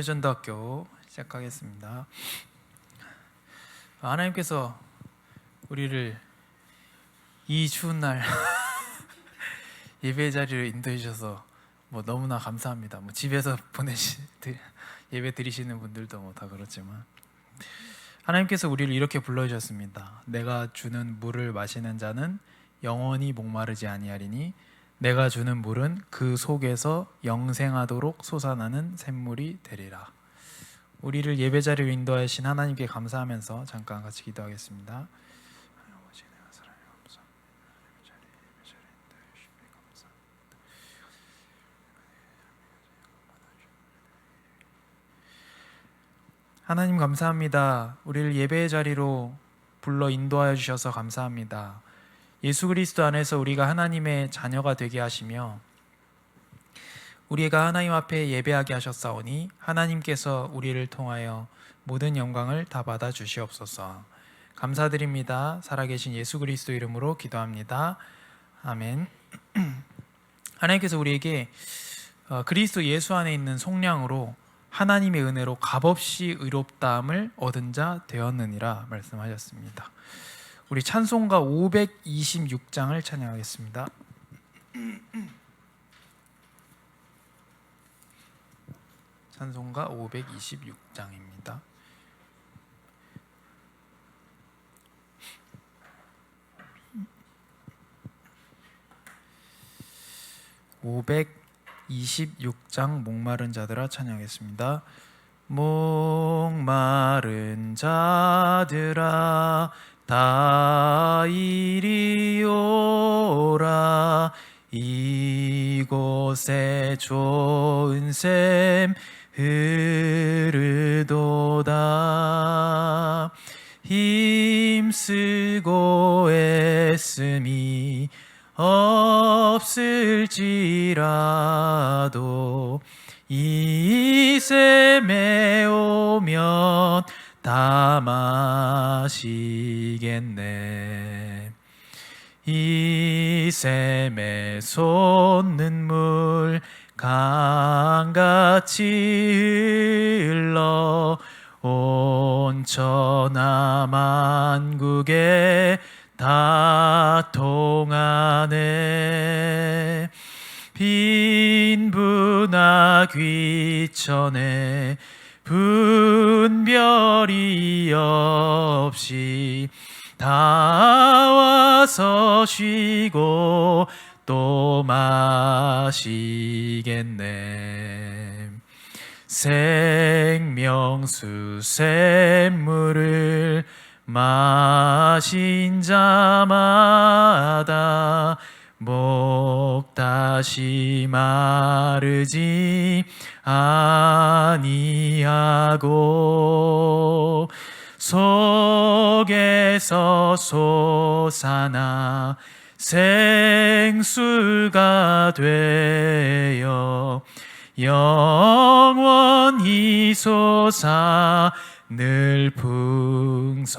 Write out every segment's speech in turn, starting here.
참여전도학교 시작하겠습니다. 하나님께서 우리를 이 추운 날 예배 자리로 인도해 주셔서 너무나 감사합니다. 집에서 예배 드리시는 분들도 다 그렇지만 하나님께서 우리를 이렇게 불러주셨습니다. 내가 주는 물을 마시는 자는 영원히 목마르지 아니하리니 내가 주는 물은 그 속에서 영생하도록 솟아나는 샘물이 되리라. 우리를 예배자리로 인도하신 하나님께 감사하면서 잠깐 같이 기도하겠습니다. 하나님 감사합니다. 우리를 예배의 자리로 불러 인도하여 주셔서 감사합니다. 예수 그리스도 안에서 우리가 하나님의 자녀가 되게 하시며 우리가 하나님 앞에 예배하게 하셨사오니 하나님께서 우리를 통하여 모든 영광을 다 받아 주시옵소서. 감사드립니다. 살아계신 예수 그리스도 이름으로 기도합니다. 아멘. 하나님께서 우리에게 그리스도 예수 안에 있는 속량으로 하나님의 은혜로 값없이 의롭다함을 얻은 자 되었느니라 말씀하셨습니다. 우리 찬송가 526장을 찬양하겠습니다. 찬송가 526장입니다. (526장) 목마른 자들아 찬양하겠습니다. 목마른 자들아 다 이리 오라. 이곳에 좋은 샘 흐르도다. 힘쓰고 애씀이 없을지라도 이 샘에 오면 다 마시겠네. 이 샘에 솟는 물 강같이 흘러 온 천하 만국에 다 통하네. 빈부나 귀천에 분별이 없이 다 와서 쉬고 또 마시겠네. 생명수 샘물을 마신 자마다 목 다시 마르지 아니하고 속에서 솟아나 생수가 되어 영원히 솟아 늘 풍성하리.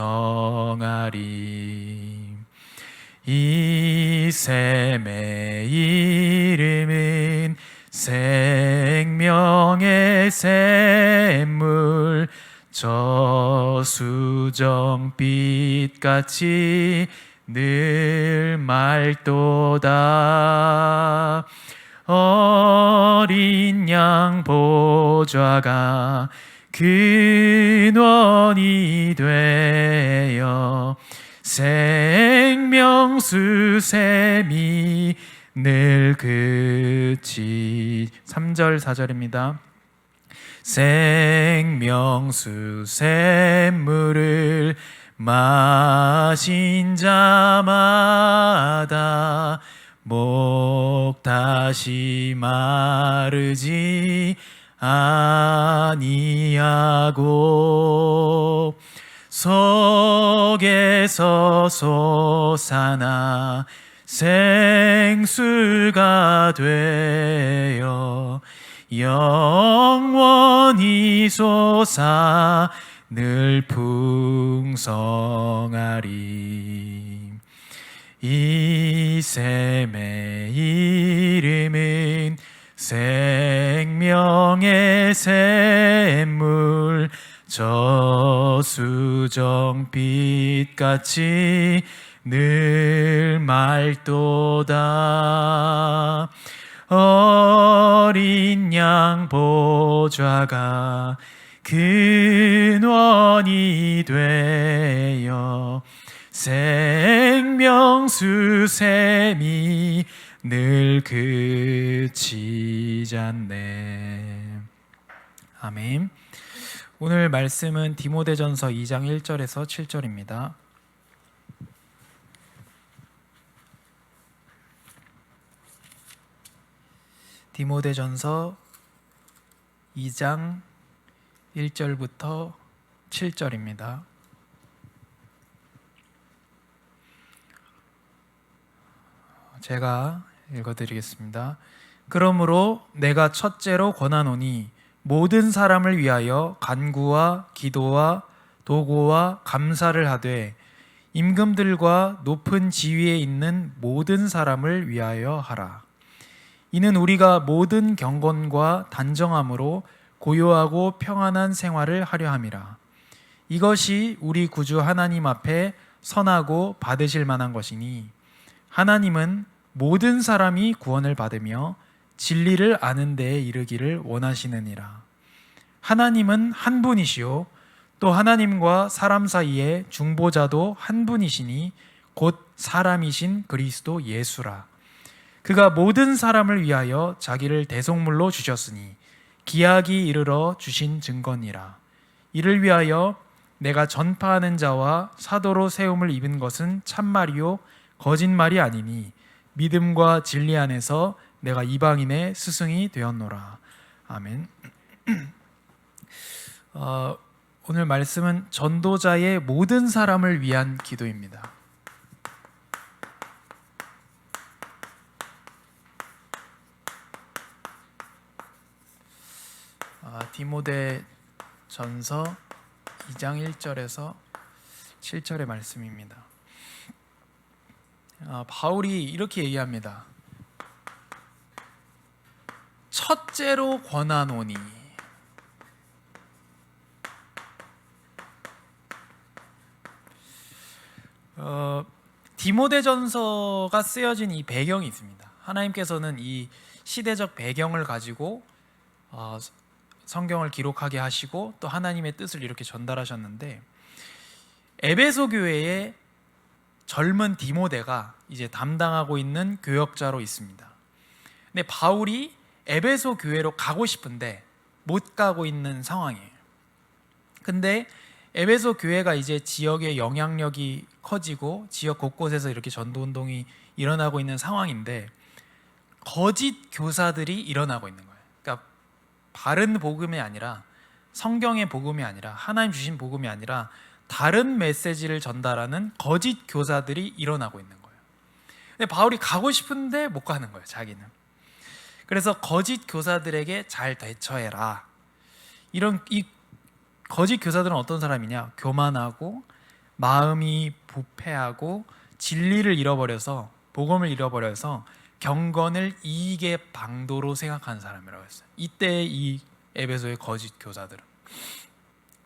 이 샘의 이름은 생명의 샘물. 저수정빛같이 늘 맑도다. 어린 양 보좌가 근원이 되어 생명수 샘이 늘 그치. 3절 4절입니다. 생명수 샘물을 마신 자마다 목 다시 마르지 아니하고 속에서 솟아나 생수가 되어 영원히 솟아 늘 풍성하리. 이 샘의 이름은 생명 생명의 샘물 저수정빛같이 늘 맑도다. 어린 양 보좌가 근원이 되어 생명수 샘이 늘 그치지 않네. 아멘. 오늘 말씀은 디모데전서 2장 1절에서 7절입니다. 디모데전서 2장 1절부터 7절입니다. 제가 읽어드리겠습니다. 그러므로 내가 첫째로 권하노니 모든 사람을 위하여 간구와 기도와 도고와 감사를 하되 임금들과 높은 지위에 있는 모든 사람을 위하여 하라. 이는 우리가 모든 경건과 단정함으로 고요하고 평안한 생활을 하려 함이라. 이것이 우리 구주 하나님 앞에 선하고 받으실 만한 것이니 하나님은 모든 사람이 구원을 받으며 진리를 아는 데에 이르기를 원하시느니라. 하나님은 한 분이시요 또 하나님과 사람 사이에 중보자도 한 분이시니 곧 사람이신 그리스도 예수라. 그가 모든 사람을 위하여 자기를 대속물로 주셨으니 기약이 이르러 주신 증거니라. 이를 위하여 내가 전파하는 자와 사도로 세움을 입은 것은 참말이요 거짓말이 아니니 믿음과 진리 안에서 내가 이방인의 스승이 되었노라. 아멘. 오늘 말씀은 전도자의 모든 사람을 위한 기도입니다. 디모데 전서 2장 1절에서 7절의 말씀입니다. 바울이 이렇게 얘기합니다. 첫째로 권하노니. 디모데전서가 쓰여진 이 배경이 있습니다. 하나님께서는 이 시대적 배경을 가지고 성경을 기록하게 하시고 또 하나님의 뜻을 이렇게 전달하셨는데, 에베소 교회의 젊은 디모데가 이제 담당하고 있는 교역자로 있습니다. 근데 바울이 에베소 교회로 가고 싶은데 못 가고 있는 상황이에요. 근데 에베소 교회가 이제 지역의 영향력이 커지고 지역 곳곳에서 이렇게 전도운동이 일어나고 있는 상황인데 거짓 교사들이 일어나고 있는 거예요. 그러니까 바른 복음이 아니라, 성경의 복음이 아니라, 하나님 주신 복음이 아니라 다른 메시지를 전달하는 거짓 교사들이 일어나고 있는 거예요. 근데 바울이 가고 싶은데 못 가는 거예요, 자기는. 그래서 거짓 교사들에게 잘 대처해라. 이 거짓 교사들은 어떤 사람이냐? 교만하고 마음이 부패하고 진리를 잃어버려서, 복음을 잃어버려서 경건을 이익의 방도로 생각하는 사람이라고 했어요. 이때 이 에베소의 거짓 교사들은.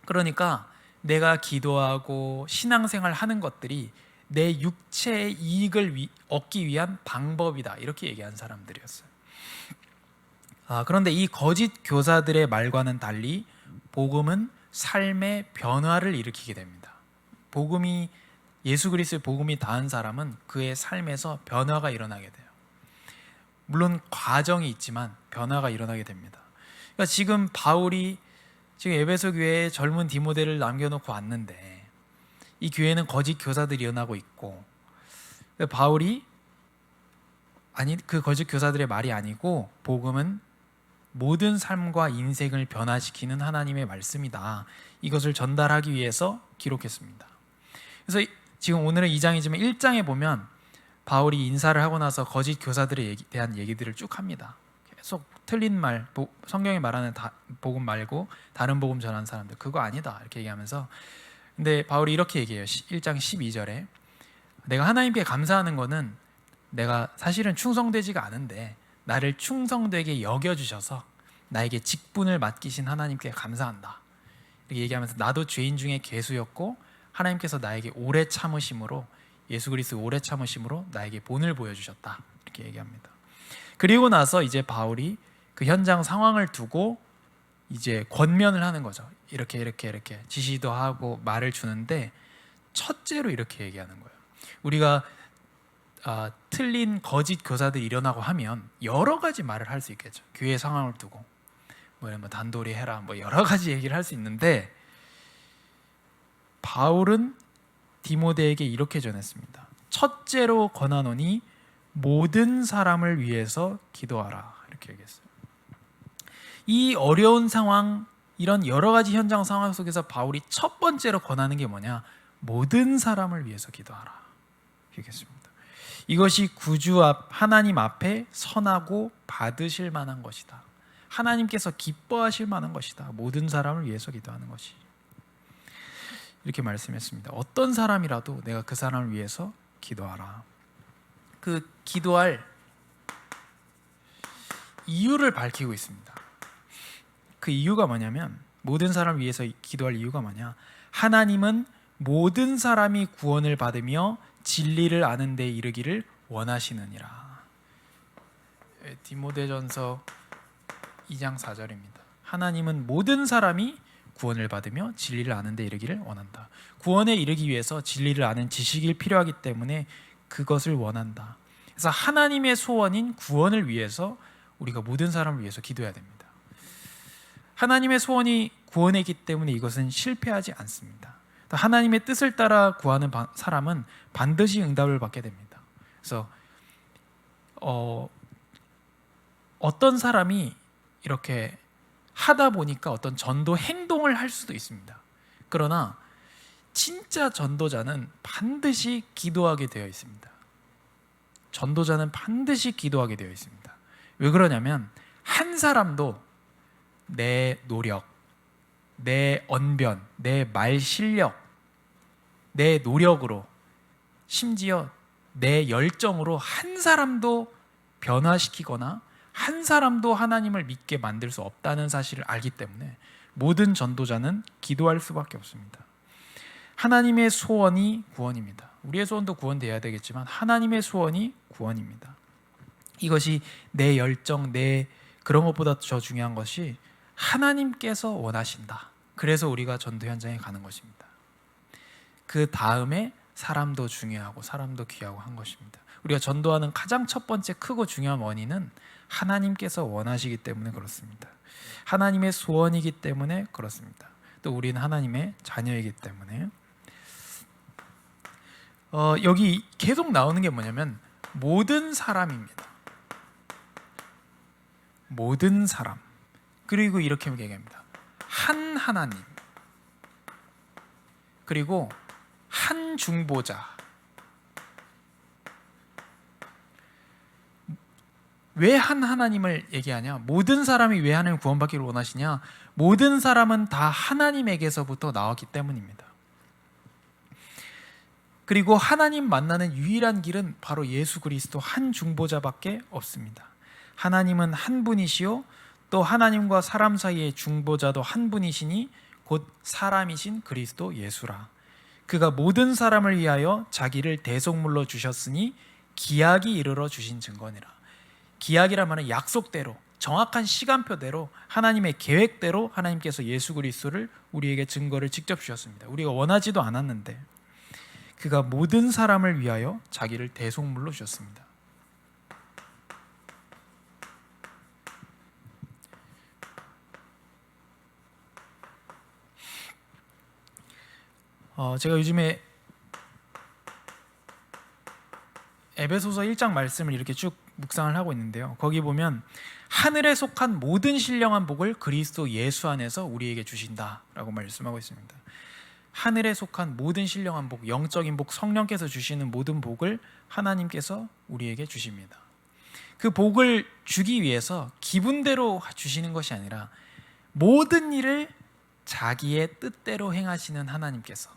그러니까 내가 기도하고 신앙생활 하는 것들이 내 육체의 이익을 얻기 위한 방법이다, 이렇게 얘기한 사람들이었어요. 그런데 이 거짓 교사들의 말과는 달리 복음은 삶의 변화를 일으키게 됩니다. 복음이, 예수 그리스도의 복음이 닿은 사람은 그의 삶에서 변화가 일어나게 돼요. 물론 과정이 있지만 변화가 일어나게 됩니다. 그러니까 지금 바울이 지금 에베소 교회에 젊은 디모데를 남겨놓고 왔는데 이 교회는 거짓 교사들이 일어나고 있고, 바울이 그 거짓 교사들의 말이 아니고 복음은 모든 삶과 인생을 변화시키는 하나님의 말씀이다, 이것을 전달하기 위해서 기록했습니다. 그래서 지금 오늘은 2장이지만 1장에 보면 바울이 인사를 하고 나서 거짓 교사들에 대한 얘기들을 쭉 합니다. 계속 틀린 말, 성경이 말하는 복음 말고 다른 복음 전하는 사람들, 그거 아니다, 이렇게 얘기하면서. 근데 바울이 이렇게 얘기해요. 1장 12절에 내가 하나님께 감사하는 거는 내가 사실은 충성되지가 않은데 나를 충성되게 여겨주셔서 나에게 직분을 맡기신 하나님께 감사한다. 이렇게 얘기하면서 나도 죄인 중에 괴수였고 하나님께서 나에게 오래 참으심으로, 예수 그리스도 오래 참으심으로 나에게 본을 보여주셨다. 이렇게 얘기합니다. 그리고 나서 이제 바울이 그 현장 상황을 두고 이제 권면을 하는 거죠. 이렇게 지시도 하고 말을 주는데, 첫째로 이렇게 얘기하는 거예요. 우리가 틀린 거짓 교사들이 일어나고 하면 여러 가지 말을 할 수 있겠죠. 교회 상황을 두고 뭐 단돌이 해라, 뭐 여러 가지 얘기를 할 수 있는데, 바울은 디모데에게 이렇게 전했습니다. 첫째로 권하노니 모든 사람을 위해서 기도하라. 이렇게 얘기했어요. 이 어려운 상황, 이런 여러 가지 현장 상황 속에서 바울이 첫 번째로 권하는 게 뭐냐? 모든 사람을 위해서 기도하라. 얘기했습니다. 이것이 구주 하나님 앞에 선하고 받으실 만한 것이다. 하나님께서 기뻐하실 만한 것이다. 모든 사람을 위해서 기도하는 것이. 이렇게 말씀했습니다. 어떤 사람이라도 내가 그 사람을 위해서 기도하라. 그 기도할 이유를 밝히고 있습니다. 그 이유가 뭐냐면, 모든 사람을 위해서 기도할 이유가 뭐냐? 하나님은 모든 사람이 구원을 받으며 진리를 아는 데 이르기를 원하시느니라. 디모데전서 2장 4절입니다. 하나님은 모든 사람이 구원을 받으며 진리를 아는 데 이르기를 원한다. 구원에 이르기 위해서 진리를 아는 지식이 필요하기 때문에 그것을 원한다. 그래서 하나님의 소원인 구원을 위해서 우리가 모든 사람을 위해서 기도해야 됩니다. 하나님의 소원이 구원이기 때문에 이것은 실패하지 않습니다. 하나님의 뜻을 따라 구하는 사람은 반드시 응답을 받게 됩니다. 그래서 어떤 사람이 이렇게 하다 보니까 어떤 전도 행동을 할 수도 있습니다. 그러나 진짜 전도자는 반드시 기도하게 되어 있습니다. 전도자는 반드시 기도하게 되어 있습니다. 왜 그러냐면, 한 사람도 내 노력, 내 언변, 내 말 실력, 내 노력으로, 심지어 내 열정으로 한 사람도 변화시키거나 한 사람도 하나님을 믿게 만들 수 없다는 사실을 알기 때문에 모든 전도자는 기도할 수밖에 없습니다. 하나님의 소원이 구원입니다. 우리의 소원도 구원돼야 되겠지만 하나님의 소원이 구원입니다. 이것이 내 열정, 내 그런 것보다 더 중요한 것이 하나님께서 원하신다. 그래서 우리가 전도 현장에 가는 것입니다. 그 다음에 사람도 중요하고 사람도 귀하고 한 것입니다. 우리가 전도하는 가장 첫 번째 크고 중요한 원인은 하나님께서 원하시기 때문에 그렇습니다. 하나님의 소원이기 때문에 그렇습니다. 또 우리는 하나님의 자녀이기 때문에. 여기 계속 나오는 게 뭐냐면 모든 사람입니다. 모든 사람. 그리고 이렇게 얘기합니다. 한 하나님. 그리고 한 중보자. 왜 한 하나님을 얘기하냐? 모든 사람이 왜 하나님 구원받기를 원하시냐? 모든 사람은 다 하나님에게서부터 나왔기 때문입니다. 그리고 하나님 만나는 유일한 길은 바로 예수 그리스도 한 중보자밖에 없습니다. 하나님은 한 분이시요 또 하나님과 사람 사이의 중보자도 한 분이시니 곧 사람이신 그리스도 예수라. 그가 모든 사람을 위하여 자기를 대속물로 주셨으니 기약이 이르러 주신 증거니라. 기약이란 말은 약속대로, 정확한 시간표대로, 하나님의 계획대로 하나님께서 예수 그리스도를 우리에게 증거를 직접 주셨습니다. 우리가 원하지도 않았는데 그가 모든 사람을 위하여 자기를 대속물로 주셨습니다. 제가 요즘에 에베소서 1장 말씀을 이렇게 쭉 묵상을 하고 있는데요. 거기 보면 하늘에 속한 모든 신령한 복을 그리스도 예수 안에서 우리에게 주신다라고 말씀하고 있습니다. 하늘에 속한 모든 신령한 복, 영적인 복, 성령께서 주시는 모든 복을 하나님께서 우리에게 주십니다. 그 복을 주기 위해서 기분대로 주시는 것이 아니라 모든 일을 자기의 뜻대로 행하시는 하나님께서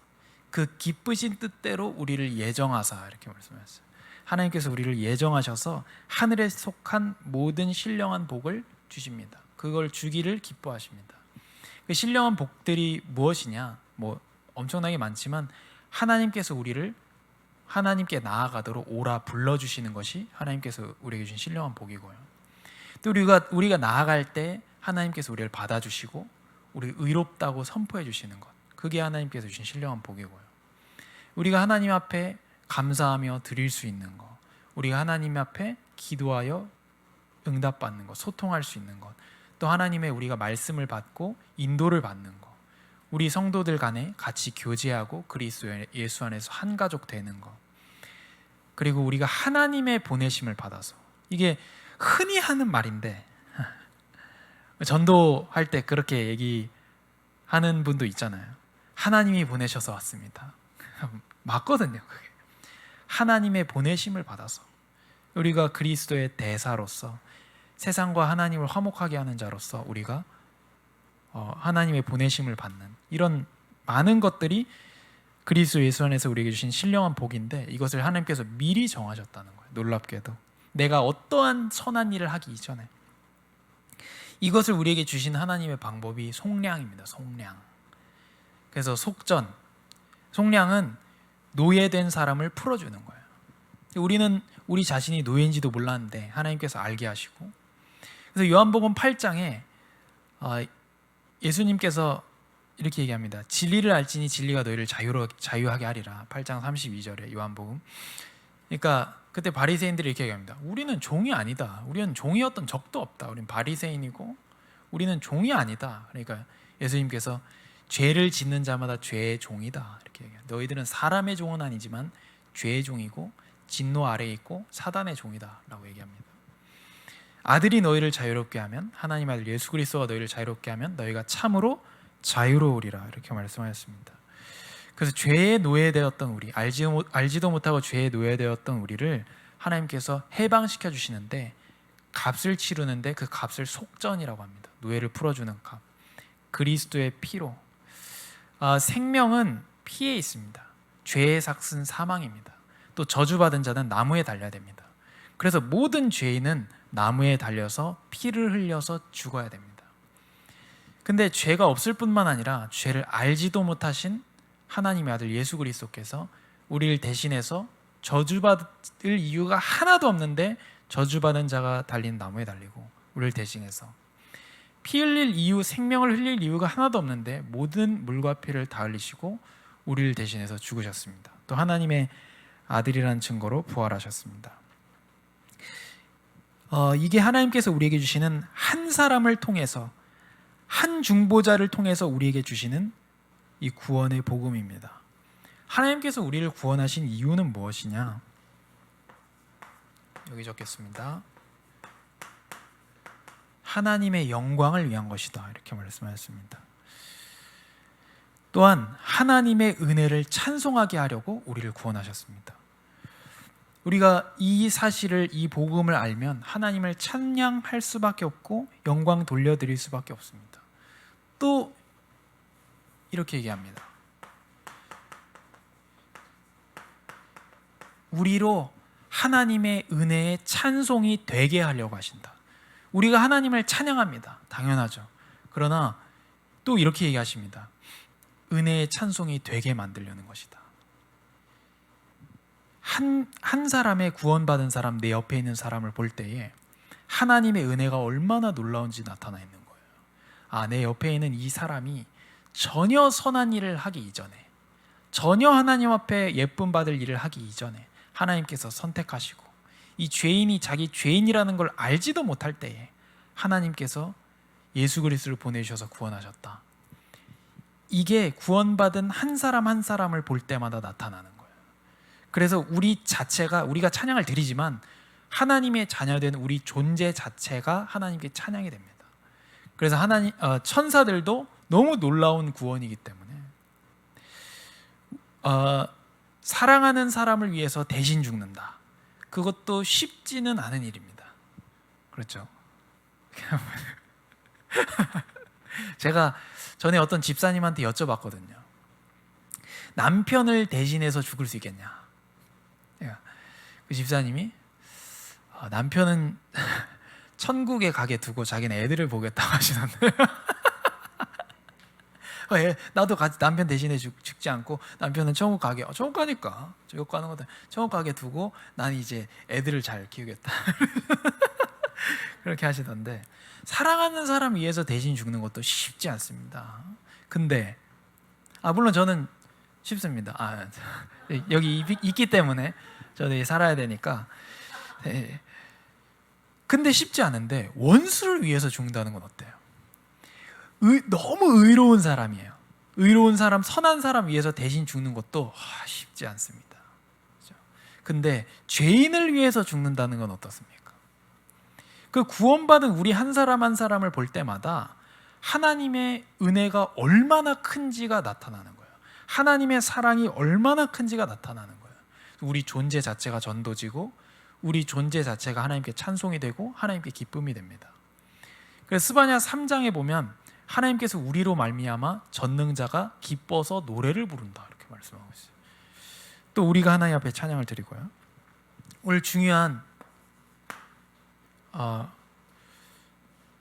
그 기쁘신 뜻대로 우리를 예정하사, 이렇게 말씀하셨어요. 하나님께서 우리를 예정하셔서 하늘에 속한 모든 신령한 복을 주십니다. 그걸 주기를 기뻐하십니다. 그 신령한 복들이 무엇이냐? 뭐 엄청나게 많지만 하나님께서 우리를 하나님께 나아가도록 오라 불러주시는 것이 하나님께서 우리에게 주신 신령한 복이고요. 또 우리가 나아갈 때 하나님께서 우리를 받아주시고 우리 의롭다고 선포해 주시는 것, 그게 하나님께서 주신 신령한 복이고요. 우리가 하나님 앞에 감사하며 드릴 수 있는 것, 우리가 하나님 앞에 기도하여 응답받는 것, 소통할 수 있는 것, 또 하나님의 우리가 말씀을 받고 인도를 받는 것, 우리 성도들 간에 같이 교제하고 그리스도 예수 안에서 한 가족 되는 것, 그리고 우리가 하나님의 보내심을 받아서, 이게 흔히 하는 말인데 전도할 때 그렇게 얘기하는 분도 있잖아요. 하나님이 보내셔서 왔습니다. 맞거든요. 그게 하나님의 보내심을 받아서 우리가 그리스도의 대사로서 세상과 하나님을 화목하게 하는 자로서 우리가 하나님의 보내심을 받는 이런 많은 것들이 그리스도 예수 안에서 우리에게 주신 신령한 복인데, 이것을 하나님께서 미리 정하셨다는 거예요. 놀랍게도 내가 어떠한 선한 일을 하기 이전에 이것을 우리에게 주신 하나님의 방법이 속량입니다. 속량. 그래서 속량은 노예된 사람을 풀어주는 거예요. 우리는 우리 자신이 노예인지도 몰랐는데 하나님께서 알게 하시고, 그래서 요한복음 8장에 예수님께서 이렇게 얘기합니다. 진리를 알지니 진리가 너희를 자유하게 하리라. 8장 32절에 요한복음. 그러니까 그때 바리새인들이 이렇게 얘기합니다. 우리는 종이 아니다. 우리는 종이었던 적도 없다. 우리는 바리새인이고 우리는 종이 아니다. 그러니까 예수님께서 죄를 짓는 자마다 죄의 종이다. 이렇게 얘기해요. 너희들은 사람의 종은 아니지만 죄의 종이고 진노 아래에 있고 사단의 종이다 라고 얘기합니다. 아들이 너희를 자유롭게 하면, 하나님 아들 예수 그리스도가 너희를 자유롭게 하면 너희가 참으로 자유로우리라, 이렇게 말씀하셨습니다. 그래서 죄에 노예되었던 우리, 알지도 못하고 죄에 노예되었던 우리를 하나님께서 해방시켜 주시는데, 값을 치르는데 그 값을 속전이라고 합니다. 노예를 풀어주는 값, 그리스도의 피로. 생명은 피에 있습니다. 죄의 삭은 사망입니다. 또 저주받은 자는 나무에 달려야 됩니다. 그래서 모든 죄인은 나무에 달려서 피를 흘려서 죽어야 됩니다. 근데 죄가 없을 뿐만 아니라 죄를 알지도 못하신 하나님의 아들 예수 그리스도께서 우리를 대신해서 저주받을 이유가 하나도 없는데 저주받은 자가 달린 나무에 달리고 우리를 대신해서 피 흘릴 이유, 생명을 흘릴 이유가 하나도 없는데 모든 물과 피를 다 흘리시고 우리를 대신해서 죽으셨습니다. 또 하나님의 아들이라는 증거로 부활하셨습니다. 이게 하나님께서 우리에게 주시는 한 사람을 통해서, 한 중보자를 통해서 우리에게 주시는 이 구원의 복음입니다. 하나님께서 우리를 구원하신 이유는 무엇이냐? 여기 적겠습니다. 하나님의 영광을 위한 것이다, 이렇게 말씀하셨습니다. 또한 하나님의 은혜를 찬송하게 하려고 우리를 구원하셨습니다. 우리가 이 사실을, 이 복음을 알면 하나님을 찬양할 수밖에 없고 영광 돌려드릴 수밖에 없습니다. 또 이렇게 얘기합니다. 우리로 하나님의 은혜의 찬송이 되게 하려고 하신다. 우리가 하나님을 찬양합니다. 당연하죠. 그러나 또 이렇게 얘기하십니다. 은혜의 찬송이 되게 만들려는 것이다. 한 사람의 구원받은 사람, 내 옆에 있는 사람을 볼 때에 하나님의 은혜가 얼마나 놀라운지 나타나 있는 거예요. 내 옆에 있는 이 사람이 전혀 선한 일을 하기 이전에, 전혀 하나님 앞에 예쁨 받을 일을 하기 이전에 하나님께서 선택하시고, 이 죄인이 자기 죄인이라는 걸 알지도 못할 때에 하나님께서 예수 그리스도를 보내주셔서 구원하셨다. 이게 구원받은 한 사람 한 사람을 볼 때마다 나타나는 거예요. 그래서 우리 자체가, 우리가 찬양을 드리지만 하나님의 자녀된 우리 존재 자체가 하나님께 찬양이 됩니다. 그래서 천사들도 너무 놀라운 구원이기 때문에 사랑하는 사람을 위해서 대신 죽는다. 그것도 쉽지는 않은 일입니다. 그렇죠? 제가 전에 어떤 집사님한테 여쭤봤거든요. 남편을 대신해서 죽을 수 있겠냐? 그 집사님이 남편은 천국에 가게 두고 자기는 애들을 보겠다고 하시던데 나도 같이 남편 대신에 죽지 않고 남편은 천국 가게 천국 가니까 천국 가는 거다 천국 가게 두고 난 이제 애들을 잘 키우겠다 그렇게 하시던데 사랑하는 사람 위해서 대신 죽는 것도 쉽지 않습니다. 근데 물론 저는 쉽습니다. 여기 있기 때문에 저는 살아야 되니까. 네. 근데 쉽지 않은데 원수를 위해서 죽는다는 건 어때요? 너무 의로운 사람이에요. 의로운 사람, 선한 사람 위해서 대신 죽는 것도 쉽지 않습니다. 그렇죠? 근데 죄인을 위해서 죽는다는 건 어떻습니까? 그 구원받은 우리 한 사람 한 사람을 볼 때마다 하나님의 은혜가 얼마나 큰지가 나타나는 거예요. 하나님의 사랑이 얼마나 큰지가 나타나는 거예요. 우리 존재 자체가 전도지고 우리 존재 자체가 하나님께 찬송이 되고 하나님께 기쁨이 됩니다. 그래서 스바냐 3장에 보면 하나님께서 우리로 말미암아 전능자가 기뻐서 노래를 부른다 이렇게 말씀하고 있어요. 또 우리가 하나님 앞에 찬양을 드리고요. 오늘 중요한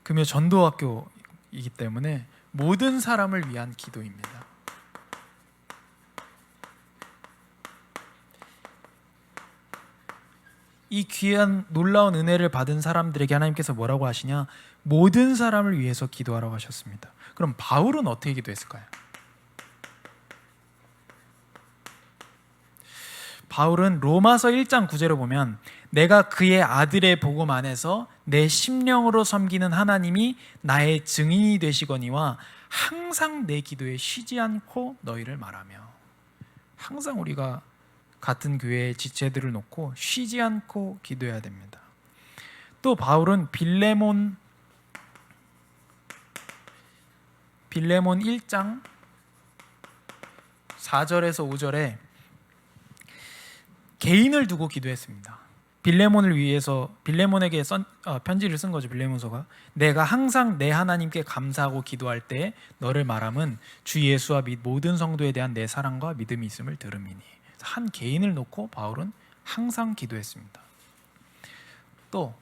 금요 전도학교이기 때문에 모든 사람을 위한 기도입니다. 이 귀한 놀라운 은혜를 받은 사람들에게 하나님께서 뭐라고 하시냐? 모든 사람을 위해서 기도하라고 하셨습니다. 그럼 바울은 어떻게 기도했을까요? 바울은 로마서 1장 9절을 보면 내가 그의 아들의 복음 안에서 내 심령으로 섬기는 하나님이 나의 증인이 되시거니와 항상 내 기도에 쉬지 않고 너희를 말하며, 항상 우리가 같은 교회의 지체들을 놓고 쉬지 않고 기도해야 됩니다. 또 바울은 빌레몬 1장 4절에서 5절에 개인을 두고 기도했습니다. 빌레몬을 위해서 빌레몬에게 편지를 쓴 거죠. 빌레몬서가 내가 항상 내 하나님께 감사하고 기도할 때 너를 말함은 주 예수와 및 모든 성도에 대한 내 사랑과 믿음이 있음을 들음이니. 한 개인을 놓고 바울은 항상 기도했습니다. 또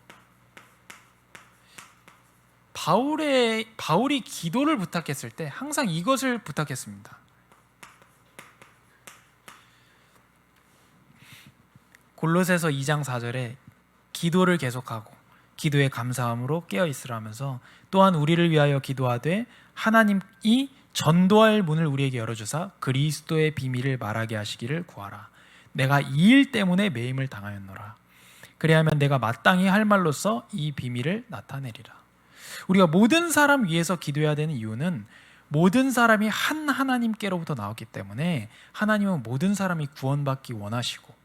바울이 기도를 부탁했을 때 항상 이것을 부탁했습니다. 골로새서 2장 4절에 기도를 계속하고 기도에 감사함으로 깨어있으라면서 또한 우리를 위하여 기도하되 하나님이 전도할 문을 우리에게 열어주사 그리스도의 비밀을 말하게 하시기를 구하라. 내가 이 일 때문에 매임을 당하였노라. 그리하면 내가 마땅히 할 말로써 이 비밀을 나타내리라. 우리가 모든 사람 위해서 기도해야 되는 이유는 모든 사람이 한 하나님께로부터 나왔기 때문에 하나님은 모든 사람이 구원받기 원하시고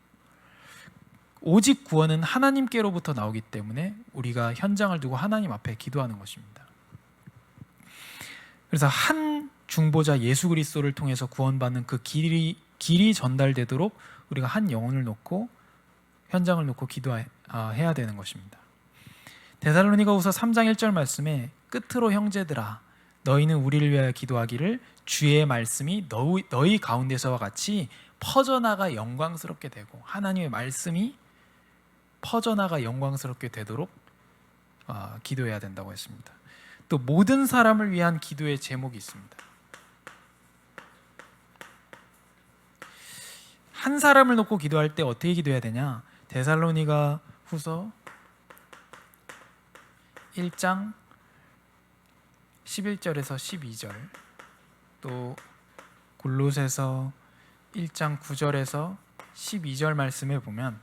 오직 구원은 하나님께로부터 나오기 때문에 우리가 현장을 두고 하나님 앞에 기도하는 것입니다. 그래서 한 중보자 예수 그리스도를 통해서 구원받는 그 길이 전달되도록 우리가 한 영혼을 놓고 현장을 놓고 기도해야 되는 것입니다. 데살로니가후서 3장 1절 말씀에 끝으로 형제들아 너희는 우리를 위하여 기도하기를 주의 말씀이 너희 가운데서와 같이 퍼져나가 영광스럽게 되고 하나님의 말씀이 퍼져나가 영광스럽게 되도록 기도해야 된다고 했습니다. 또 모든 사람을 위한 기도의 제목이 있습니다. 한 사람을 놓고 기도할 때 어떻게 기도해야 되냐? 데살로니가 후서 1장 11절에서 12절, 또 골로새서 1장 9절에서 12절 말씀에 보면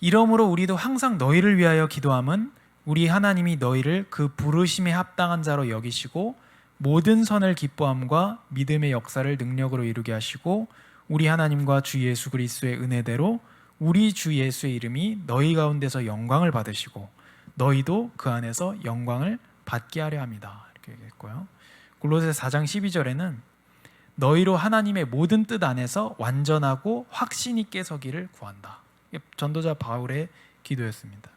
이러므로 우리도 항상 너희를 위하여 기도함은 우리 하나님이 너희를 그 부르심에 합당한 자로 여기시고 모든 선을 기뻐함과 믿음의 역사를 능력으로 이루게 하시고 우리 하나님과 주 예수 그리스도의 은혜대로 우리 주 예수의 이름이 너희 가운데서 영광을 받으시고 너희도 그 안에서 영광을 받게 하려 합니다. 이렇게 얘기했고요. 골로새 4장 12절에는 너희로 하나님의 모든 뜻 안에서 완전하고 확신 있게 서기를 구한다. 전도자 바울의 기도였습니다.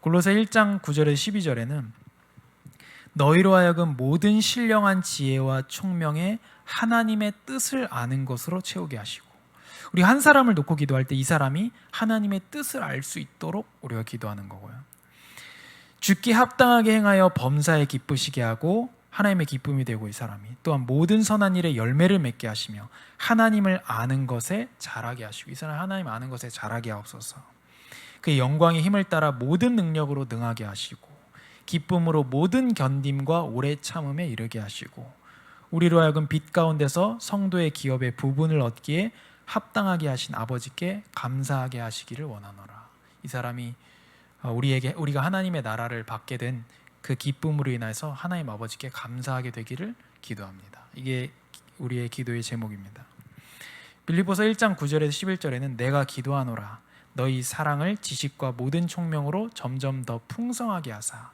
골로새 1장 9절에서 12절에는 너희로 하여금 모든 신령한 지혜와 총명에 하나님의 뜻을 아는 것으로 채우게 하시고, 우리 한 사람을 놓고 기도할 때 이 사람이 하나님의 뜻을 알 수 있도록 우리가 기도하는 거고요. 죽기 합당하게 행하여 범사에 기쁘시게 하고 하나님의 기쁨이 되고 이 사람이 또한 모든 선한 일에 열매를 맺게 하시며 하나님을 아는 것에 자라게 하시고 이 사람 하나님 아는 것에 자라게 하옵소서. 그의 영광의 힘을 따라 모든 능력으로 능하게 하시고 기쁨으로 모든 견딤과 오래 참음에 이르게 하시고 우리로 하여금 빛 가운데서 성도의 기업의 부분을 얻기에 합당하게 하신 아버지께 감사하게 하시기를 원하노라. 이 사람이 우리가 하나님의 나라를 받게 된 그 기쁨으로 인해서 하나님 아버지께 감사하게 되기를 기도합니다. 이게 우리의 기도의 제목입니다. 빌립보서 1장 9절에서 11절에는 내가 기도하노라 너희 사랑을 지식과 모든 총명으로 점점 더 풍성하게 하사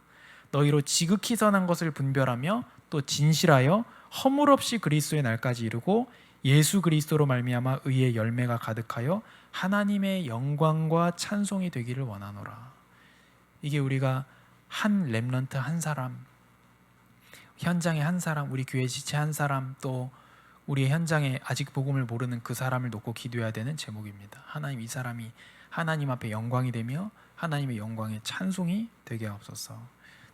너희로 지극히 선한 것을 분별하며 또 진실하여 허물 없이 그리스도의 날까지 이루고 예수 그리스도로 말미암아 의의 열매가 가득하여 하나님의 영광과 찬송이 되기를 원하노라. 이게 우리가 한 렘넌트 한 사람, 현장의 한 사람, 우리 교회 지체 한 사람, 또 우리 현장에 아직 복음을 모르는 그 사람을 놓고 기도해야 되는 제목입니다. 하나님, 이 사람이 하나님 앞에 영광이 되며 하나님의 영광의 찬송이 되게 하옵소서.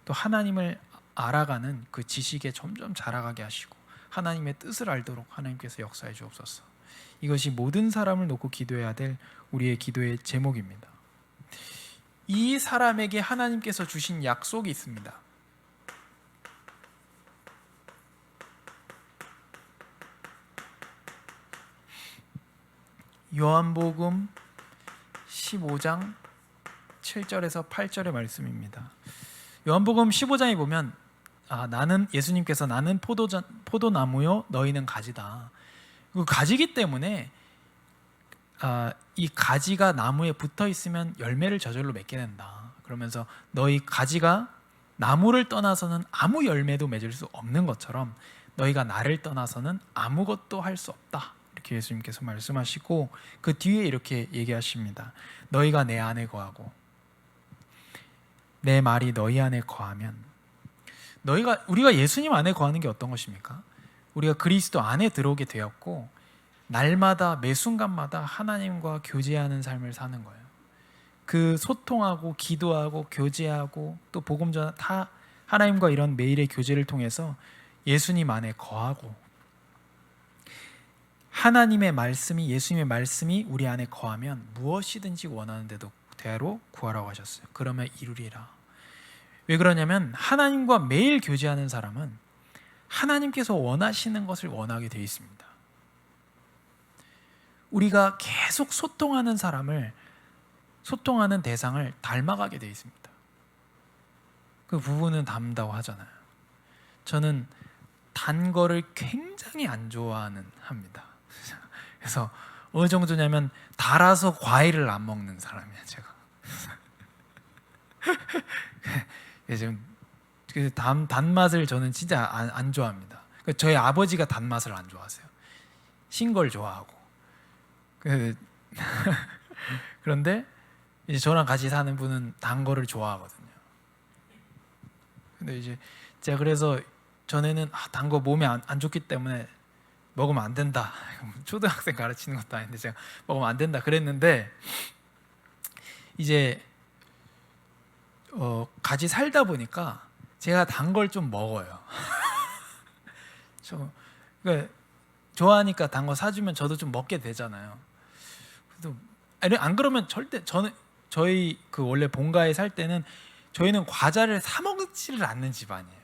또 하나님을 알아가는 그 지식에 점점 자라가게 하시고 하나님의 뜻을 알도록 하나님께서 역사해 주옵소서. 이것이 모든 사람을 놓고 기도해야 될 우리의 기도의 제목입니다. 이 사람에게 하나님께서 주신 약속이 있습니다. 요한복음 15장 7절에서 8절의 말씀입니다. 요한복음 15장에 보면 예수님께서 나는 포도나무요 너희는 가지다. 그 가지기 때문에 이 가지가 나무에 붙어 있으면 열매를 저절로 맺게 된다. 그러면서 너희 가지가 나무를 떠나서는 아무 열매도 맺을 수 없는 것처럼 너희가 나를 떠나서는 아무것도 할 수 없다. 이렇게 예수님께서 말씀하시고 그 뒤에 이렇게 얘기하십니다. 너희가 내 안에 거하고 내 말이 너희 안에 거하면 우리가 예수님 안에 거하는 게 어떤 것입니까? 우리가 그리스도 안에 들어오게 되었고 날마다 매 순간마다 하나님과 교제하는 삶을 사는 거예요. 그 소통하고 기도하고 교제하고 또 복음 전하 다 하나님과 이런 매일의 교제를 통해서 예수님 안에 거하고 하나님의 말씀이 예수님의 말씀이 우리 안에 거하면 무엇이든지 원하는 대로 구하라고 하셨어요. 그러면 이루리라. 왜 그러냐면 하나님과 매일 교제하는 사람은 하나님께서 원하시는 것을 원하게 되어 있습니다. 우리가 계속 소통하는 대상을 닮아가게 되어 있습니다. 그 부분은 닮다고 하잖아요. 저는 단 거를 굉장히 안 합니다. 그래서 어느 정도냐면 달아서 과일을 안 먹는 사람이에요, 제가. 지금 그 단맛을 저는 진짜 안 좋아합니다. 저희 아버지가 단맛을 안 좋아하세요. 신 걸 좋아하고. 그런데 이제 저랑 같이 사는 분은 단 거를 좋아하거든요. 근데 이제 제가 그래서 전에는 단 거 몸에 안 좋기 때문에 먹으면 안 된다. 초등학생 가르치는 것도 아닌데 제가 먹으면 안 된다 그랬는데 이제 같이 살다 보니까 제가 단 걸 좀 먹어요. 그러니까 좋아하니까 단 거 사주면 저도 좀 먹게 되잖아요. 그래도 안 그러면 절대 저희 그 원래 본가에 살 때는 저희는 과자를 사 먹지를 않는 집안이에요.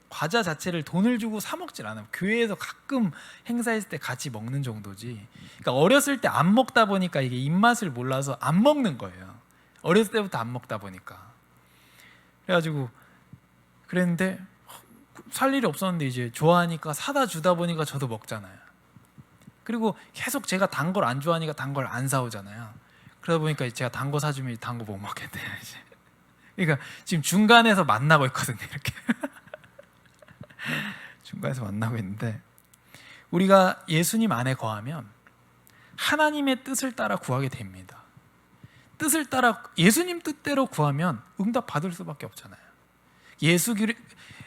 과자 자체를 돈을 주고 사 먹질 않아요. 교회에서 가끔 행사했을 때 같이 먹는 정도지. 그러니까 어렸을 때 안 먹다 보니까 이게 입맛을 몰라서 안 먹는 거예요. 어렸을 때부터 안 먹다 보니까. 그래가지고 그랬는데 살 일이 없었는데 이제 좋아하니까 사다 주다 보니까 저도 먹잖아요. 그리고 계속 제가 단 걸 안 좋아하니까 단 걸 안 사오잖아요. 그러다 보니까 제가 단 거 사주면 단 거 못 먹게 돼요. 이제. 그러니까 지금 중간에서 만나고 있거든요. 이렇게 중간에서 만나고 있는데 우리가 예수님 안에 거하면 하나님의 뜻을 따라 구하게 됩니다. 뜻을 따라 예수님 뜻대로 구하면 응답 받을 수밖에 없잖아요.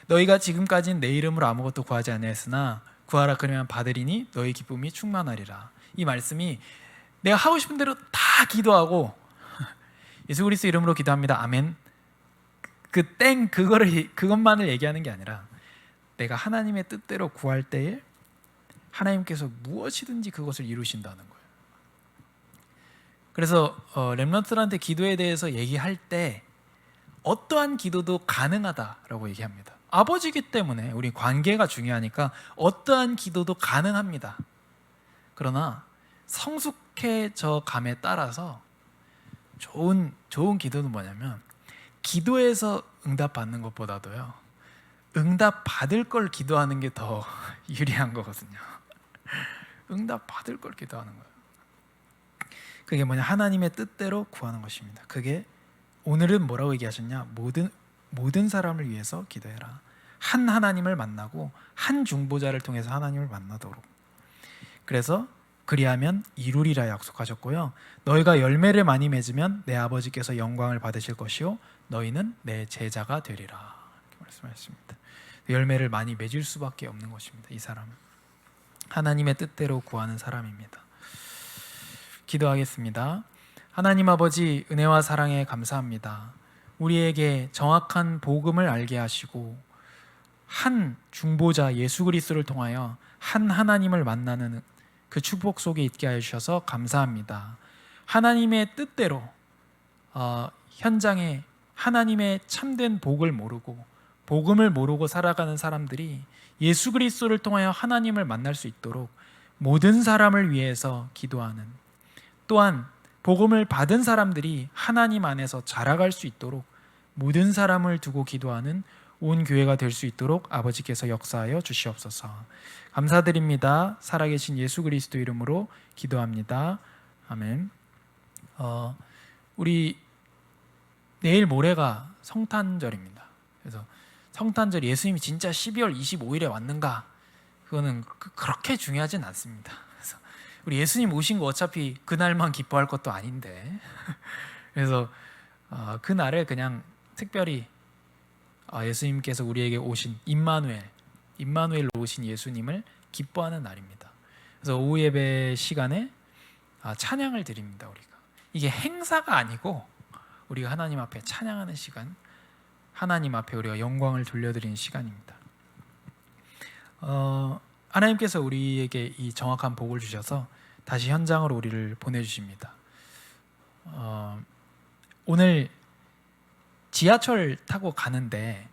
너희가 지금까지는 내 이름으로 아무것도 구하지 아니하였으나 구하라 그러면 받으리니 너희 기쁨이 충만하리라. 이 말씀이 내가 하고 싶은 대로 다 기도하고 예수 그리스도 이름으로 기도합니다. 아멘. 그것만을 얘기하는 게 아니라 내가 하나님의 뜻대로 구할 때에 하나님께서 무엇이든지 그것을 이루신다는 거예요. 그래서 렘넌트들한테 기도에 대해서 얘기할 때 어떠한 기도도 가능하다라고 얘기합니다. 아버지기 때문에 우리 관계가 중요하니까 어떠한 기도도 가능합니다. 그러나 성숙해져 감에 따라서 좋은 기도는 뭐냐면 기도에서 응답받는 것보다도요, 응답받을 걸 기도하는 게 더 유리한 거거든요. 응답받을 걸 기도하는 거예요. 그게 뭐냐? 하나님의 뜻대로 구하는 것입니다. 그게 오늘은 뭐라고 얘기하셨냐? 모든 사람을 위해서 기도해라. 한 하나님을 만나고 한 중보자를 통해서 하나님을 만나도록. 그래서 그리하면 이루리라 약속하셨고요. 너희가 열매를 많이 맺으면 내 아버지께서 영광을 받으실 것이요 너희는 내 제자가 되리라. 이렇게 말씀하셨습니다. 열매를 많이 맺을 수밖에 없는 것입니다. 이 사람은 하나님의 뜻대로 구하는 사람입니다. 기도하겠습니다. 하나님 아버지, 은혜와 사랑에 감사합니다. 우리에게 정확한 복음을 알게 하시고 한 중보자 예수 그리스도를 통하여 한 하나님을 만나는 그 축복 속에 있게 해주셔서 감사합니다. 하나님의 뜻대로 현장에 하나님의 참된 복을 모르고 복음을 모르고 살아가는 사람들이 예수 그리스도를 통하여 하나님을 만날 수 있도록 모든 사람을 위해서 기도하는, 또한 복음을 받은 사람들이 하나님 안에서 자라갈 수 있도록 모든 사람을 두고 기도하는 온 교회가 될 수 있도록 아버지께서 역사하여 주시옵소서. 감사드립니다. 살아계신 예수 그리스도 이름으로 기도합니다. 아멘. 우리 내일 모레가 성탄절입니다. 그래서 성탄절 예수님이 진짜 12월 25일에 왔는가? 그거는 그렇게 중요하진 않습니다. 그래서 우리 예수님 오신 거 어차피 그날만 기뻐할 것도 아닌데, 그래서 그날에 그냥 특별히 예수님께서 우리에게 오신 임마누엘로 오신 예수님을 기뻐하는 날입니다. 그래서 오후 예배 시간에 찬양을 드립니다. 우리가 이게 행사가 아니고 우리가 하나님 앞에 찬양하는 시간, 하나님 앞에 우리가 영광을 돌려드리는 시간입니다. 하나님께서 우리에게 이 정확한 복을 주셔서 다시 현장으로 우리를 보내주십니다. 오늘 지하철 타고 가는데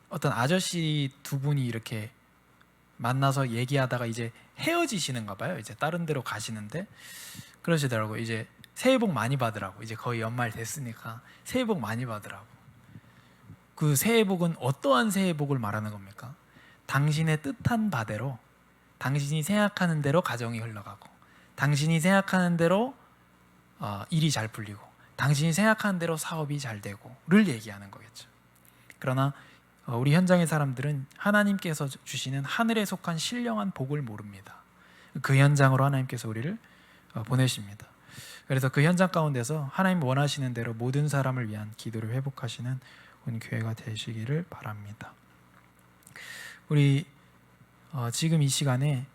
어떤 아저씨 두 분이 이렇게 만나서 얘기하다가 이제 헤어지시는가 봐요. 이제 다른 데로 가시는데 그러시더라고요. 이제 새해 복 많이 받으라고. 이제 거의 연말 됐으니까 새해 복 많이 받으라고. 그 새해 복은 어떠한 새해 복을 말하는 겁니까? 당신의 뜻한 바대로, 당신이 생각하는 대로 가정이 흘러가고, 당신이 생각하는 대로 일이 잘 풀리고, 당신이 생각하는 대로 사업이 잘 되고를 얘기하는 거겠죠. 그러나 우리 현장의 사람들은 하나님께서 주시는 하늘에 속한 신령한 복을 모릅니다. 그 현장으로 하나님께서 우리를 보내십니다. 그래서 그 현장 가운데서 하나님 원하시는 대로 모든 사람을 위한 기도를 회복하시는 온 교회가 되시기를 바랍니다. 우리 지금 이 시간에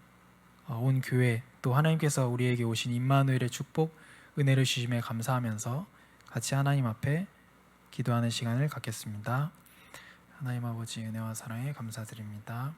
온 교회, 또 하나님께서 우리에게 오신 임마누엘의 축복, 은혜를 주심에 감사하면서 같이 하나님 앞에 기도하는 시간을 갖겠습니다. 하나님 아버지, 은혜와 사랑에 감사드립니다.